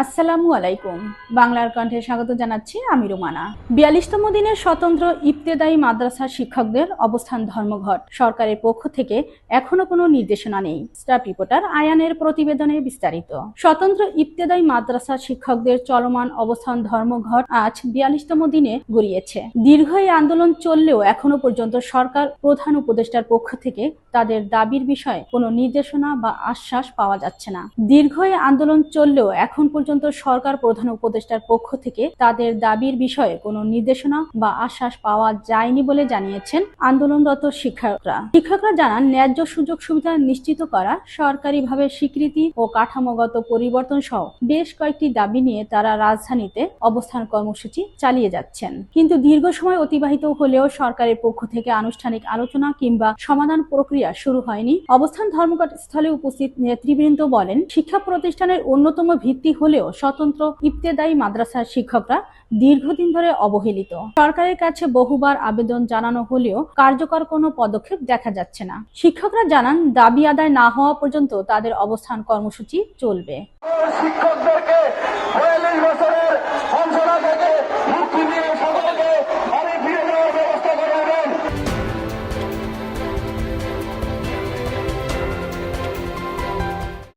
আসসালামু আলাইকুম। বাংলার কণ্ঠে স্বাগত জানাচ্ছি আমি রুমানা। ৪২তম দিনের স্বতন্ত্র ইবতেদায়ী মাদ্রাসা শিক্ষকদের অবস্থান ধর্মঘট। সরকারের পক্ষ থেকে এখনো কোনো নির্দেশনা নেই। স্টাফ রিপোর্টার আয়ানের প্রতিবেদনে বিস্তারিত। স্বতন্ত্র ইবতেদায়ী মাদ্রাসা শিক্ষকদের চলমান অবস্থান ধর্মঘট আজ ৪২তম দিনে গড়িয়েছে। দীর্ঘ এই আন্দোলন চললেও এখনো পর্যন্ত সরকার প্রধান উপদেষ্টার পক্ষ থেকে তাদের দাবির বিষয়ে কোনো নির্দেশনা বা আশ্বাস পাওয়া যাচ্ছে না। দীর্ঘ এই আন্দোলন চললেও এখন পর্যন্ত সরকার প্রধান উপদেষ্টার পক্ষ থেকে তাদের দাবির বিষয়ে কোনো নির্দেশনা বা আশ্বাস পাওয়া যায়নি বলে জানিয়েছেন আন্দোলনরত শিক্ষকরা। শিক্ষকরা জানান, ন্যায্য সুযোগ সুবিধা নিশ্চিত করা, সরকারিভাবে স্বীকৃতি ও কাঠামোগত পরিবর্তন সহ বেশ কয়েকটি দাবি নিয়ে তারা রাজধানীতে অবস্থান কর্মসূচি চালিয়ে যাচ্ছেন। কিন্তু দীর্ঘ সময় অতিবাহিত হলেও সরকারের পক্ষ থেকে আনুষ্ঠানিক আলোচনা কিংবা সমাধান প্রক্রিয়া শুরু হয়নি। অবস্থান ধর্মঘট স্থলে উপস্থিত নেতৃবৃন্দ বলেন, শিক্ষা প্রতিষ্ঠানের অন্যতম ভিত্তি হলেও স্বতন্ত্র ইবতেদায়ী মাদ্রাসার শিক্ষকরা দীর্ঘদিন ধরে অবহেলিত। সরকারের কাছে বহুবার আবেদন জানানো হলেও কার্যকর কোনো পদক্ষেপ দেখা যাচ্ছে না। শিক্ষকরা জানান, দাবি আদায় না হওয়া পর্যন্ত তাদের অবস্থান কর্মসূচি চলবে। শিক্ষকদেরকে ৪২ বছর